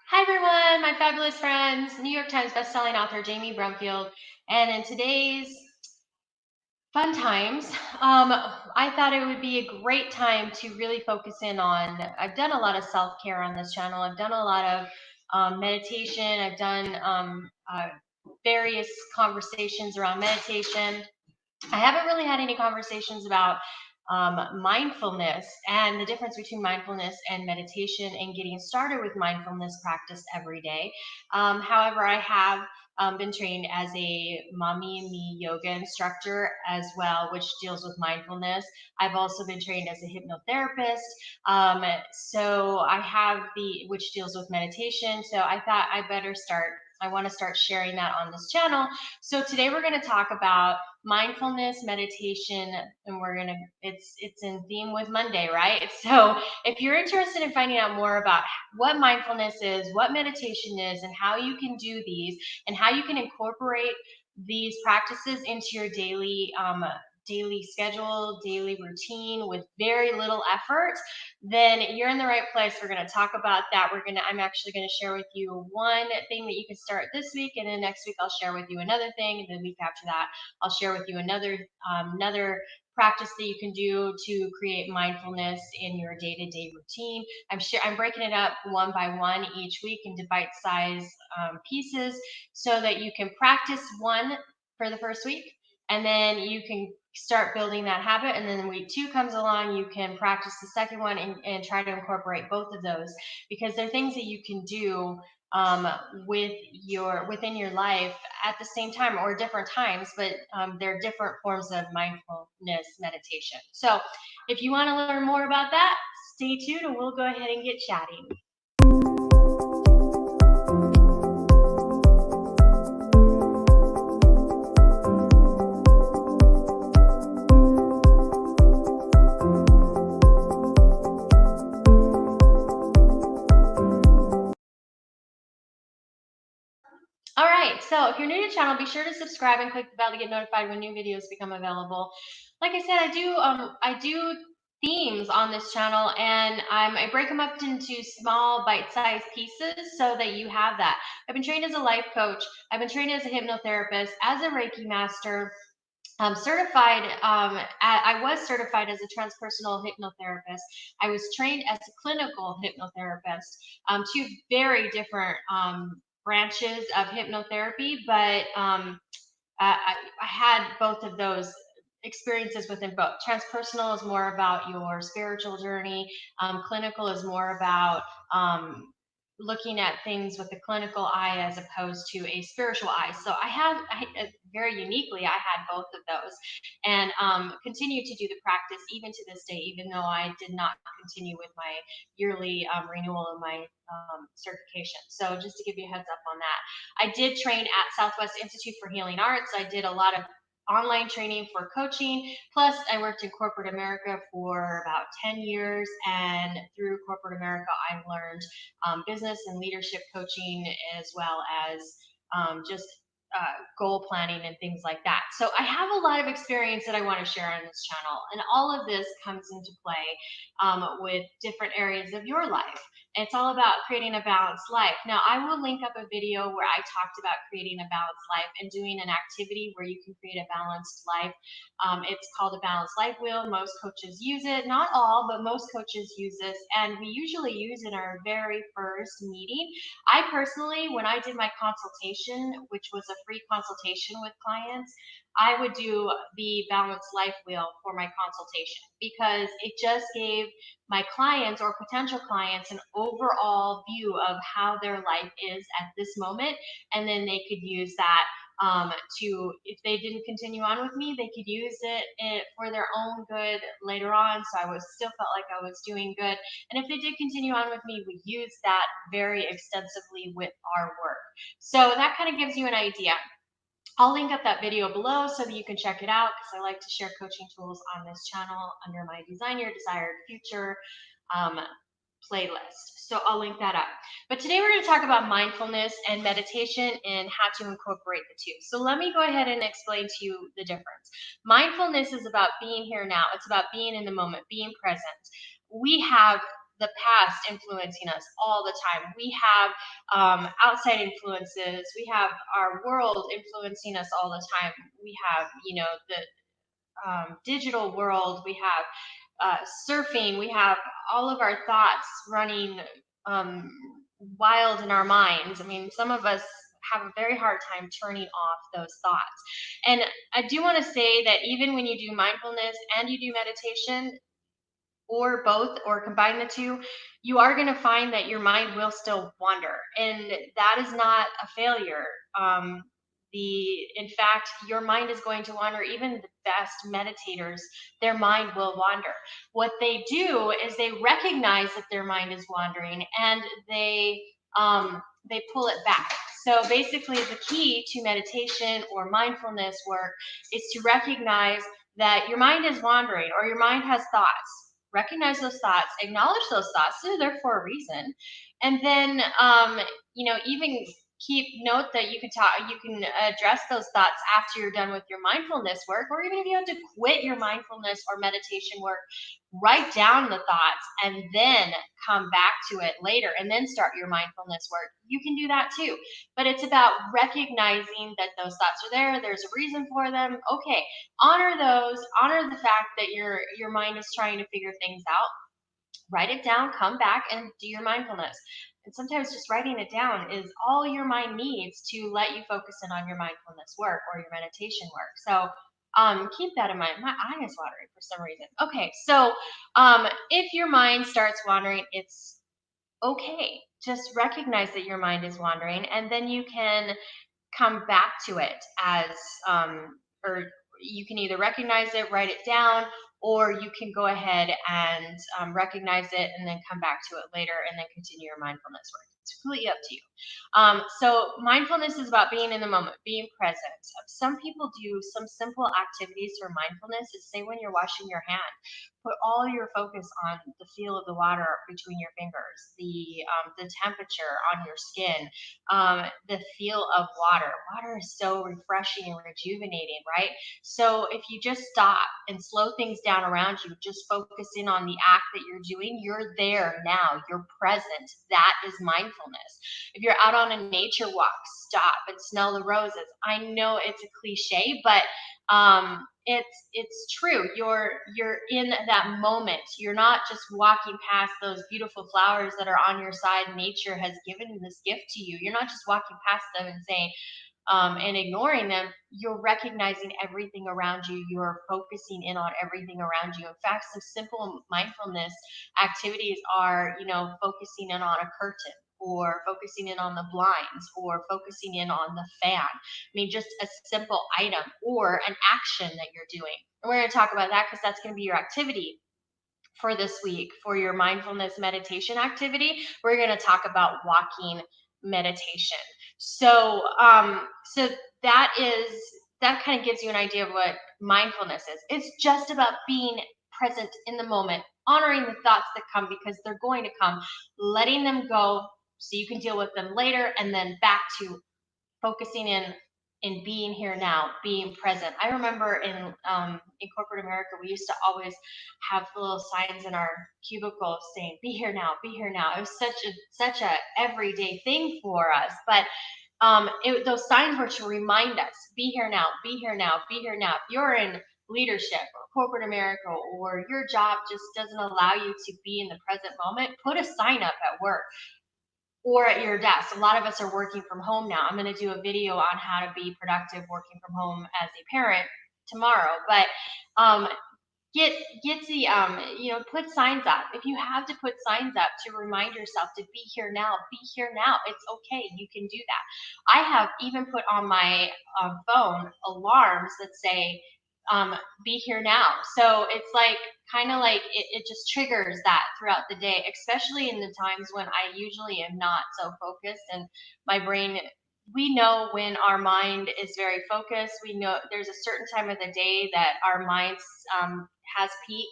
Hi everyone, my fabulous friends, New York Times bestselling author Jamie Brumfield, and in today's fun times, I thought it would be a great time to really focus in on. I've done a lot of self-care on this channel. I've done a lot of meditation. I've done various conversations around meditation. I haven't really had any conversations about mindfulness and the difference between mindfulness and meditation and getting started with mindfulness practice every day. However, I have been trained as a mommy and me yoga instructor as well, which deals with mindfulness. I've also been trained as a hypnotherapist. So I have which deals with meditation. So I thought I want to start sharing that on this channel. So today we're going to talk about mindfulness, meditation, and it's in theme with Monday, right? So if you're interested in finding out more about what mindfulness is, what meditation is, and how you can do these, and how you can incorporate these practices into your daily schedule, daily routine with very little effort, then you're in the right place. We're going to talk about that. I'm actually going to share with you one thing that you can start this week, and then next week I'll share with you another thing, and the week after that I'll share with you another practice that you can do to create mindfulness in your day-to-day routine. I'm breaking it up one by one each week into bite-sized pieces so that you can practice one for the first week, and then you can start building that habit, and then week 2 comes along, you can practice the second one and try to incorporate both of those, because they're things that you can do within your life at the same time or different times, but they're different forms of mindfulness meditation. So if you want to learn more about that, stay tuned and we'll go ahead and get chatting. All right, so if you're new to the channel, be sure to subscribe and click the bell to get notified when new videos become available. Like I said, I do themes on this channel, and I break them up into small bite-sized pieces so that you have that. I've been trained as a life coach. I've been trained as a hypnotherapist, as a Reiki master. I was certified as a transpersonal hypnotherapist. I was trained as a clinical hypnotherapist. Two very different branches of hypnotherapy, but I had both of those experiences within both. Transpersonal is more about your spiritual journey. Clinical is more about looking at things with the clinical eye as opposed to a spiritual eye. So very uniquely, I had both of those, and continue to do the practice even to this day, even though I did not continue with my yearly renewal of my certification. So just to give you a heads up on that. I did train at Southwest Institute for Healing Arts. I did a lot of online training for coaching. Plus, I worked in corporate America for about 10 years. And through corporate America, I learned business and leadership coaching, as well as just goal planning and things like that. So I have a lot of experience that I want to share on this channel. And all of this comes into play with different areas of your life. It's all about creating a balanced life. Now, I will link up a video where I talked about creating a balanced life and doing an activity where you can create a balanced life. It's called a balanced life wheel. Most coaches use it, not all, but most coaches use this, and we usually use it in our very first meeting. I personally, when I did my consultation, which was a free consultation with clients, I would do the balanced life wheel for my consultation because it just gave my clients or potential clients an overall view of how their life is at this moment, and then they could use that if they didn't continue on with me, they could use it for their own good later on. So I still felt like I was doing good. And if they did continue on with me, we used that very extensively with our work. So that kind of gives you an idea. I'll link up that video below so that you can check it out, because I like to share coaching tools on this channel under my Design Your Desired Future playlist. So I'll link that up. But today we're going to talk about mindfulness and meditation and how to incorporate the two. So let me go ahead and explain to you the difference. Mindfulness is about being here now. It's about being in the moment, being present. We have the past influencing us all the time. We have outside influences. We have our world influencing us all the time. We have, the digital world. We have surfing. We have all of our thoughts running um, wild in our minds. I mean, some of us have a very hard time turning off those thoughts. And I do want to say that even when you do mindfulness and you do meditation, or both, or combine the two, you are going to find that your mind will still wander, and that is not a failure. In fact, your mind is going to wander. Even the best meditators, their mind will wander. What they do is they recognize that their mind is wandering, and they pull it back. So basically, the key to meditation or mindfulness work is to recognize that your mind is wandering, or your mind has thoughts. Recognize those thoughts, acknowledge those thoughts, they're there for a reason. And then even keep note that you can address those thoughts after you're done with your mindfulness work, or even if you have to quit your mindfulness or meditation work, write down the thoughts and then come back to it later and then start your mindfulness work. You can do that too. But it's about recognizing that those thoughts are there, there's a reason for them. Okay, honor those, honor the fact that your mind is trying to figure things out. Write it down, come back and do your mindfulness. And sometimes just writing it down is all your mind needs to let you focus in on your mindfulness work or your meditation work. So keep that in mind. My eye is watering for some reason. Okay, so if your mind starts wandering, it's okay. Just recognize that your mind is wandering, and then you can come back to it as or you can either recognize it, write it down, or you can go ahead and recognize it and then come back to it later and then continue your mindfulness work. It's completely up to you. So mindfulness is about being in the moment, being present. Some people do some simple activities for mindfulness. Is say when you're washing your hand, put all your focus on the feel of the water between your fingers, the temperature on your skin, the feel of water. Water is so refreshing and rejuvenating, right? So if you just stop and slow things down around you, just focus in on the act that you're doing, you're there now, you're present. That is mindfulness. If you're out on a nature walk, stop and smell the roses. I know it's a cliche, but it's true. You're in that moment. You're not just walking past those beautiful flowers that are on your side. Nature has given this gift to you. You're not just walking past them and saying and ignoring them. You're recognizing everything around you. You're focusing in on everything around you. In fact, some simple mindfulness activities are, focusing in on a curtain, or focusing in on the blinds, or focusing in on the fan. I mean, just a simple item or an action that you're doing. And we're going to talk about that because that's going to be your activity for this week. For your mindfulness meditation activity, we're going to talk about walking meditation. So that kind of gives you an idea of what mindfulness is. It's just about being present in the moment, honoring the thoughts that come because they're going to come, letting them go so you can deal with them later, and then back to focusing in being here now, being present. I remember in corporate America, we used to always have little signs in our cubicle saying "Be here now, be here now." It was such a everyday thing for us, but those signs were to remind us: "Be here now, be here now, be here now." If you're in leadership or corporate America, or your job just doesn't allow you to be in the present moment, put a sign up at work or at your desk. A lot of us are working from home now. I'm going to do a video on how to be productive working from home as a parent tomorrow, but get the put signs up. If you have to put signs up to remind yourself to be here now, be here now, it's okay, you can do that. I have even put on my phone alarms that say be here now. So it's like kind of like it just triggers that throughout the day, especially in the times when I usually am not so focused and my brain. We know when our mind is very focused. We know there's a certain time of the day that our minds has peak,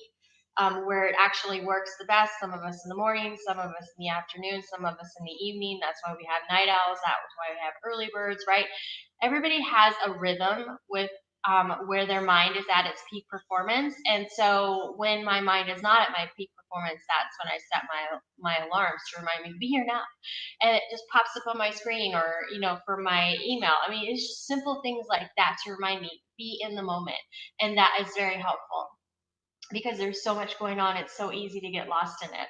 where it actually works the best. Some of us in the morning, some of us in the afternoon, some of us in the evening. That's why we have night owls. That's why we have early birds, right? Everybody has a rhythm with where their mind is at its peak performance. And so when my mind is not at my peak performance, that's when I set my alarms to remind me to be here now. And it just pops up on my screen, or for my email. I mean, it's just simple things like that to remind me be in the moment, and that is very helpful because there's so much going on. It's so easy to get lost in it.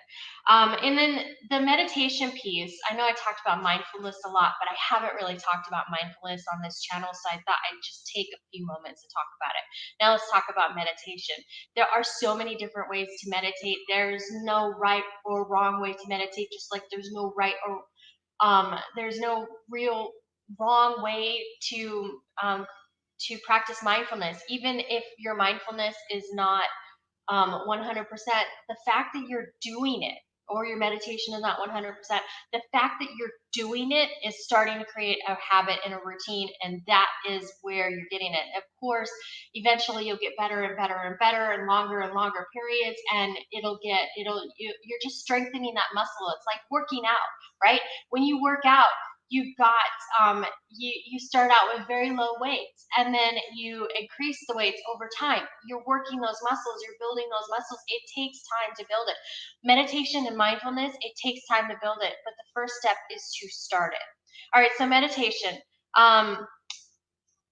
And then the meditation piece, I know I talked about mindfulness a lot, but I haven't really talked about mindfulness on this channel, so I thought I'd just take a few moments to talk about it. Now let's talk about meditation. There are so many different ways to meditate. There's no right or wrong way to meditate, just like there's no right or there's no real wrong way to practice mindfulness. Even if your mindfulness is not 100%, the fact that you're doing it, or your meditation is not 100%, the fact that you're doing it is starting to create a habit and a routine, and that is where you're getting it. Of course, eventually you'll get better and better and better, and longer periods, and you're just strengthening that muscle. It's like working out, right? When you work out, you've got you start out with very low weights, and then you increase the weights over time. You're working those muscles, you're building those muscles. It takes time to build it. Meditation and mindfulness, it takes time to build it, but the first step is to start it. All right, so um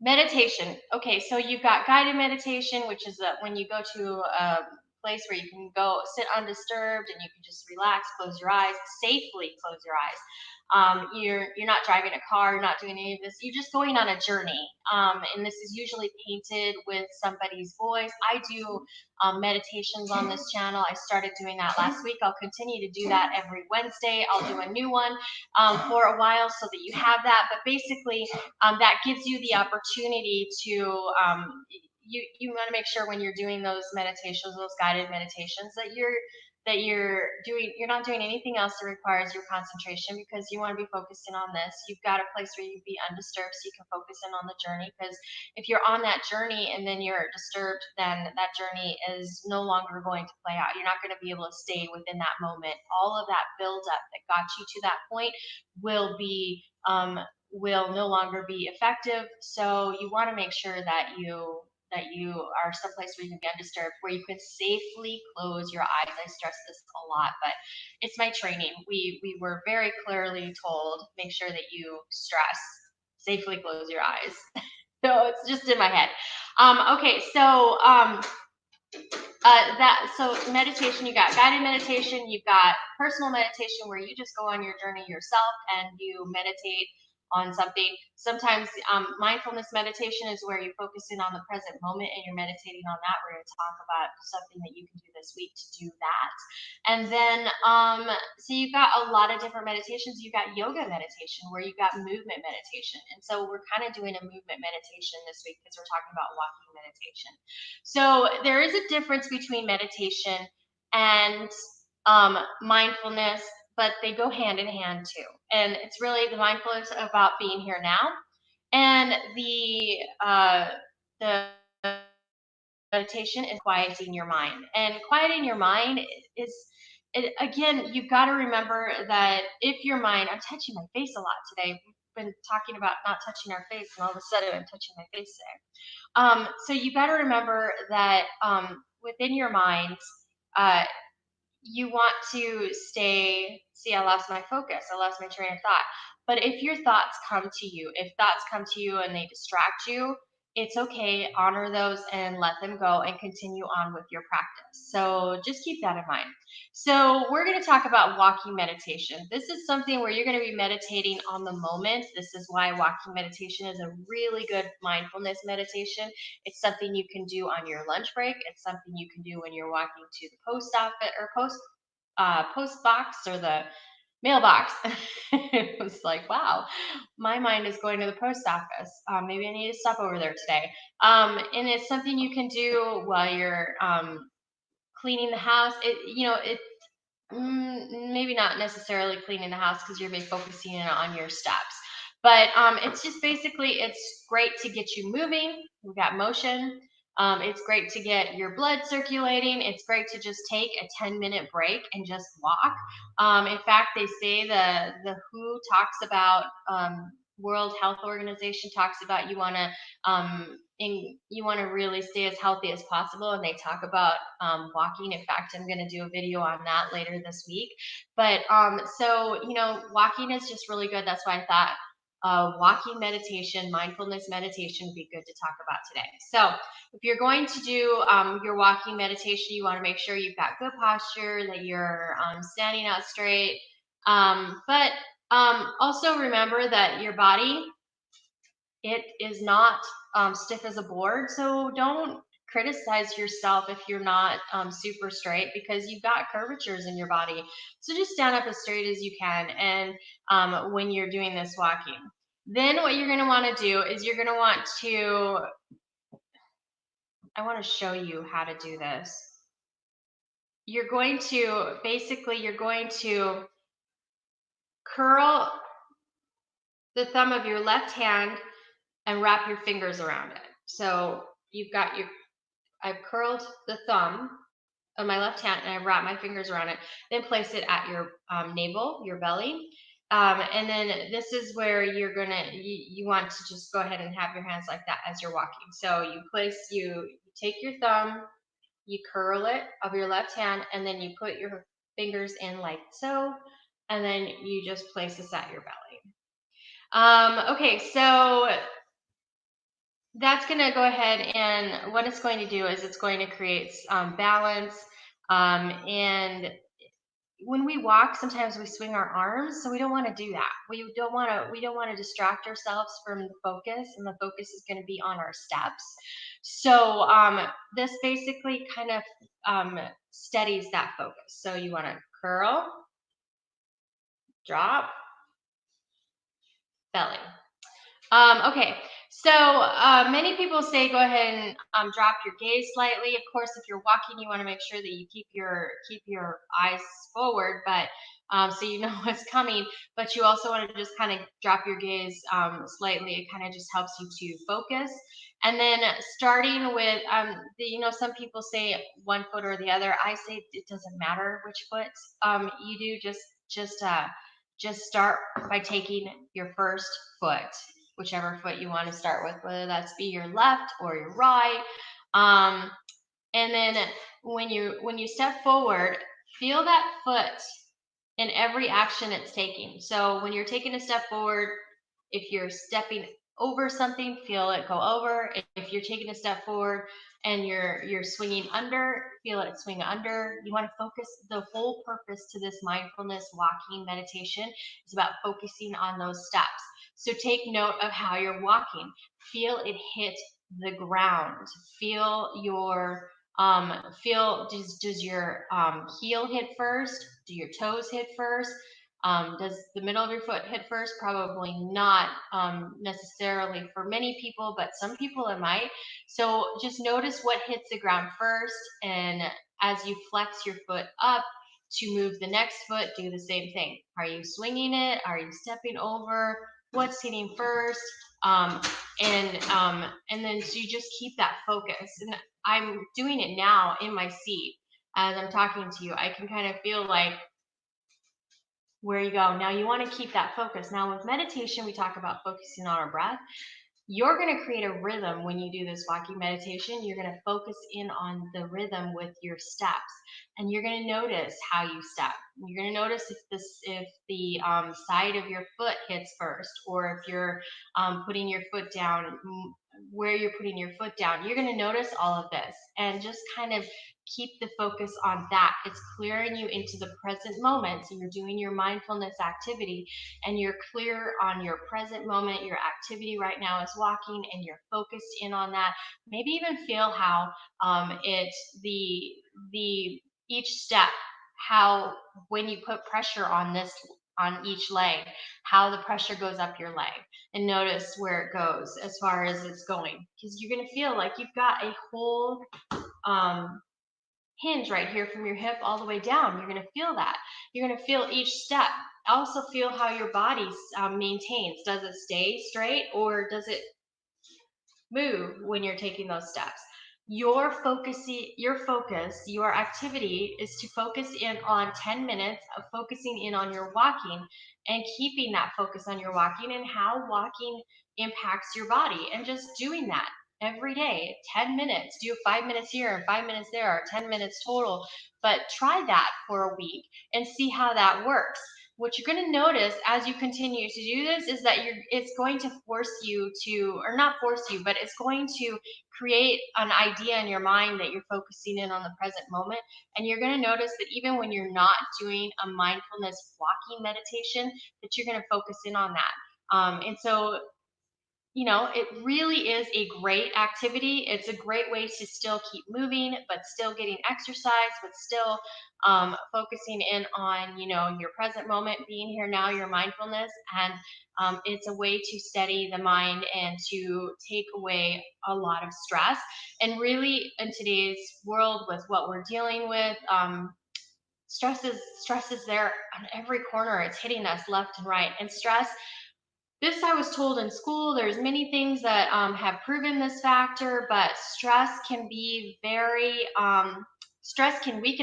meditation. Okay, so you've got guided meditation, which is when you go to a place where you can go sit undisturbed and you can just relax, close your eyes, safely close your eyes. You're not driving a car, you're not doing any of this. You're just going on a journey, and this is usually painted with somebody's voice. I do meditations on this channel. I started doing that last week. I'll continue to do that every Wednesday. I'll do a new one for a while so that you have that. But basically, that gives you the opportunity to you want to make sure when you're doing those meditations, those guided meditations, that you're not doing anything else that requires your concentration, because you want to be focused in on this. You've got a place where you can be undisturbed so you can focus in on the journey, because if you're on that journey and then you're disturbed, then that journey is no longer going to play out. You're not going to be able to stay within that moment. All of that buildup that got you to that point will will no longer be effective. So you want to make sure that you are someplace where you can be undisturbed, where you can safely close your eyes. I stress this a lot, but it's my training. We were very clearly told, make sure that you stress, safely close your eyes. So it's just in my head. Okay, so so meditation, you got guided meditation, you've got personal meditation where you just go on your journey yourself and you meditate on something. Sometimes mindfulness meditation is where you focus in on the present moment and you're meditating on that. We're going to talk about something that you can do this week to do that. And then so you've got a lot of different meditations. You've got yoga meditation where you've got movement meditation, and so we're kind of doing a movement meditation this week because we're talking about walking meditation. So there is a difference between meditation and mindfulness, but they go hand in hand too. And it's really the mindfulness about being here now, and the meditation is quieting your mind. And quieting your mind is again, you've got to remember that if your mind, I'm touching my face a lot today. We've been talking about not touching our face, and all of a sudden I'm touching my face today. So you got to remember that within your mind, uh, you want to stay. See, I lost my focus. I lost my train of thought. But if your thoughts come to you, if thoughts come to you and they distract you, it's okay. Honor those and let them go and continue on with your practice. So just keep that in mind. So we're going to talk about walking meditation. This is something where you're going to be meditating on the moment. This is why walking meditation is a really good mindfulness meditation. It's something you can do on your lunch break. It's something you can do when you're walking to the post office or post box or the mailbox. It was like, wow, my mind is going to the post office. Maybe I need to stop over there today. And it's something you can do while you're cleaning the house. Maybe not necessarily cleaning the house because you're be focusing on your steps. But it's just basically, it's great to get you moving. We've got motion. It's great to get your blood circulating. It's great to just take a 10-minute break and just walk. In fact, they say the WHO talks about World Health Organization talks about you want to really stay as healthy as possible, and they talk about walking. In fact, I'm going to do a video on that later this week. But so walking is just really good. That's why I thought walking meditation, mindfulness meditation would be good to talk about today. So if you're going to do your walking meditation, you want to make sure you've got good posture, that you're standing out straight. But also remember that your body, it is not stiff as a board. So don't criticize yourself if you're not super straight, because you've got curvatures in your body. So just stand up as straight as you can. And when you're doing this walking, then what you're going to want to do is you're going to want to, I want to show you how to do this. You're going to curl the thumb of your left hand and wrap your fingers around it. So I've curled the thumb of my left hand and I've wrapped my fingers around it. Then place it at your navel, your belly. And then this is where you want to just go ahead and have your hands like that as you're walking. So you take your thumb, you curl it of your left hand, and then you put your fingers in like so, and then you just place this at your belly. Okay, so that's going to go ahead, and what it's going to do is it's going to create balance. And when we walk, sometimes we swing our arms, so we don't want to do that. We don't want to distract ourselves from the focus, and the focus is going to be on our steps. So this basically kind of steadies that focus. So you want to curl, drop, belly. Okay, so many people say go ahead and drop your gaze slightly. Of course, if you're walking, you want to make sure that you keep your eyes forward, but so you know what's coming. But you also want to just kind of drop your gaze slightly. It kind of just helps you to focus. And then starting with some people say one foot or the other. I say it doesn't matter which foot you do. Just start by taking your first foot, whichever foot you want to start with, whether that's be your left or your right. And then when you step forward, feel that foot in every action it's taking. So when you're taking a step forward, if you're stepping over something, feel it go over. If you're taking a step forward and you're swinging under, feel it swing under. You want to focus. The whole purpose to this mindfulness walking meditation is about focusing on those steps. So take note of how you're walking. Feel it hit the ground. Feel your does your heel hit first? Do your toes hit first? Does the middle of your foot hit first? Probably not necessarily for many people, but some people it might. So just notice what hits the ground first, and as you flex your foot up to move the next foot, do the same thing. Are you swinging it? Are you stepping over? What's hitting first? And then so you just keep that focus. And I'm doing it now in my seat as I'm talking to you. I can kind of feel like where you go. Now you want to keep that focus. Now with meditation, we talk about focusing on our breath. You're going to create a rhythm when you do this walking meditation. You're going to focus in on the rhythm with your steps, and you're going to notice how you step. You're going to notice if the side of your foot hits first, or if you're putting your foot down, where you're putting your foot down. You're going to notice all of this, and just kind of keep the focus on that. It's clearing you into the present moment. So you're doing your mindfulness activity and you're clear on your present moment. Your activity right now is walking, and you're focused in on that. Maybe even feel how each step, how when you put pressure on each leg, how the pressure goes up your leg, and notice where it goes as far as it's going, because you're going to feel like you've got a whole hinge right here from your hip all the way down. You're going to feel that. You're going to feel each step. Also feel how your body maintains. Does it stay straight, or does it move when you're taking those steps? your activity is to focus in on 10 minutes of focusing in on your walking and keeping that focus on your walking and how walking impacts your body, and just doing that every day. 10 minutes, do 5 minutes here and 5 minutes there, or 10 minutes total, but try that for a week and see how that works. What you're going to notice as you continue to do this is that it's going to force you to, or not force you, but it's going to create an idea in your mind that you're focusing in on the present moment. And you're going to notice that even when you're not doing a mindfulness walking meditation, that you're going to focus in on that. And so, it really is a great activity. It's a great way to still keep moving, but still getting exercise, but still focusing in on, your present moment, being here now, your mindfulness. And it's a way to steady the mind and to take away a lot of stress. And really, in today's world, with what we're dealing with, stress is there on every corner. It's hitting us left and right. And stress, this I was told in school. There's many things that have proven this factor, but stress can weaken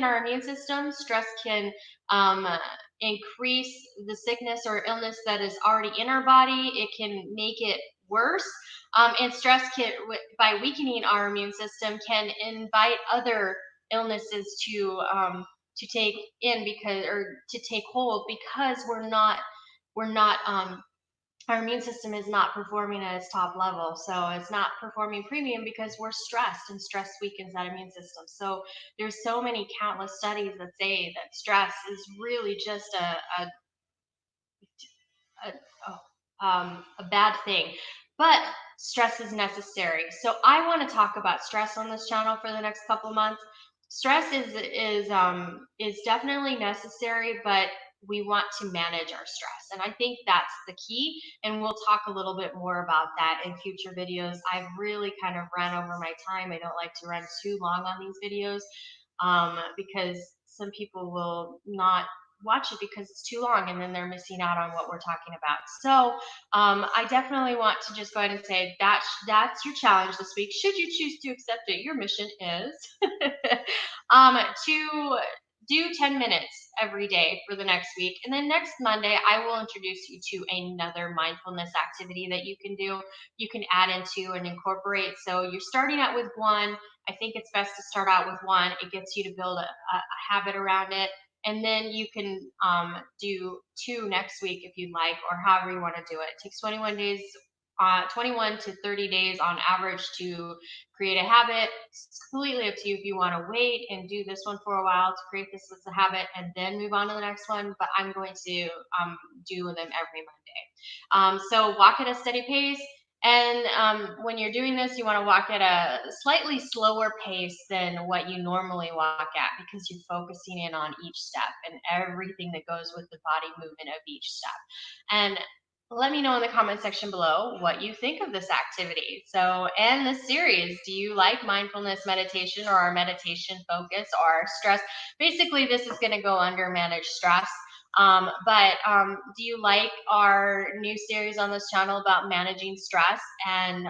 our immune system. Stress can um, increase the sickness or illness that is already in our body. It can make it worse. And stress by weakening our immune system, can invite other illnesses to take in, because, or to take hold, because we're not our immune system is not performing at its top level. So it's not performing premium because we're stressed, and stress weakens that immune system. So there's so many countless studies that say that stress is really just a, a bad thing. But stress is necessary. So I want to talk about stress on this channel for the next couple months. Stress is definitely necessary, but we want to manage our stress, and I think that's the key. And we'll talk a little bit more about that in future videos. I've really kind of ran over my time. I don't like to run too long on these videos, because some people will not watch it because it's too long, and then they're missing out on what we're talking about. So I definitely want to just go ahead and say that's your challenge this week. Should you choose to accept it, your mission is to do 10 minutes every day for the next week. And then next Monday, I will introduce you to another mindfulness activity that you can do, you can add into and incorporate. So you're starting out with one. I think it's best to start out with one. It gets you to build a habit around it. And then you can do two next week if you'd like, or however you want to do it. It takes 21 to 30 days on average to create a habit. It's completely up to you if you want to wait and do this one for a while to create this as a habit and then move on to the next one. But I'm going to do them every Monday. So walk at a steady pace. And when you're doing this, you want to walk at a slightly slower pace than what you normally walk at, because you're focusing in on each step and everything that goes with the body movement of each step. And let me know in the comment section below what you think of this activity. So, and this series, do you like mindfulness meditation, or our meditation focus, or stress? Basically, this is going to go under manage stress. But do you like our new series on this channel about managing stress, and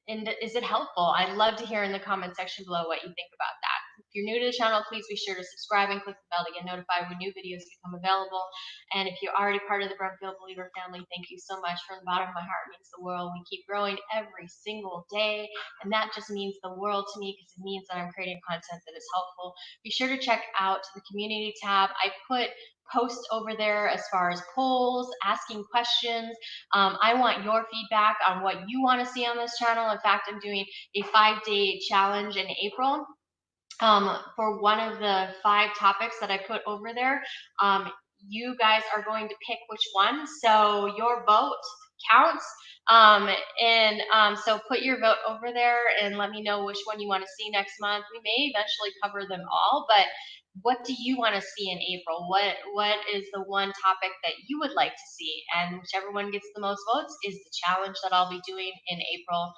and is it helpful? I'd love to hear in the comment section below what you think about that. If you're new to the channel, please be sure to subscribe and click the bell to get notified when new videos become available. And if you're already part of the Brumfield Believer family, thank you so much. From the bottom of my heart, it means the world. We keep growing every single day, and that just means the world to me, because it means that I'm creating content that is helpful. Be sure to check out the community tab. I put posts over there as far as polls, asking questions. I want your feedback on what you want to see on this channel. In fact, I'm doing a 5-day challenge in April for one of the 5 topics that I put over there. You guys are going to pick which one, so your vote counts. So put your vote over there and let me know which one you want to see next month. We may eventually cover them all, but what do you want to see in April? What is the one topic that you would like to see? And whichever one gets the most votes is the challenge that I'll be doing in April.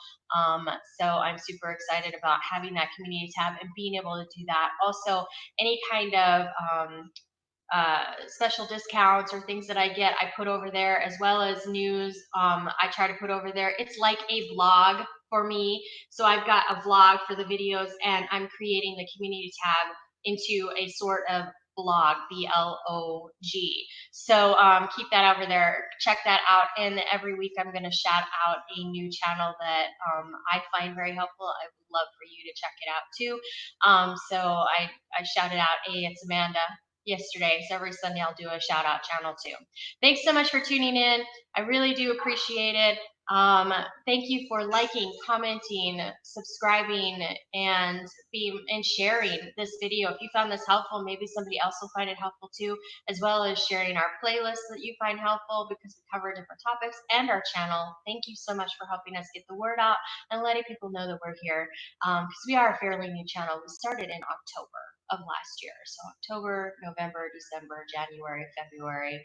So I'm super excited about having that community tab and being able to do that. Also, any kind of special discounts or things that I get, I put over there, as well as news. I try to put over there. It's like a blog for me. So I've got a vlog for the videos, and I'm creating the community tab into a sort of blog, blog. So keep that over there. Check that out. And every week I'm going to shout out a new channel that I find very helpful. I would love for you to check it out too. So I shouted out, hey, it's Amanda yesterday. So every Sunday I'll do a shout out channel too. Thanks so much for tuning in. I really do appreciate it. Um, Thank you for liking, commenting, subscribing, and sharing this video. If you found this helpful, maybe somebody else will find it helpful too, as well as sharing our playlist that you find helpful because we cover different topics, and our channel. Thank you so much for helping us get the word out and letting people know that we're here, because we are a fairly new channel. We started in October of last year. So October, November, December, January, February,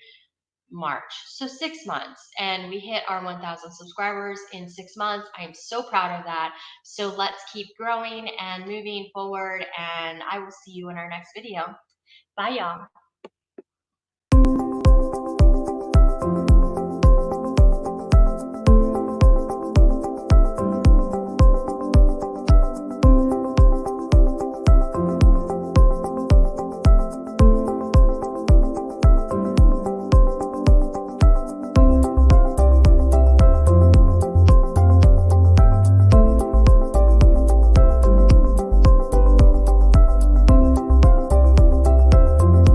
March. So 6 months, and we hit our 1,000 subscribers in 6 months. I am so proud of that. So let's keep growing and moving forward, and I will see you in our next video. Bye, y'all.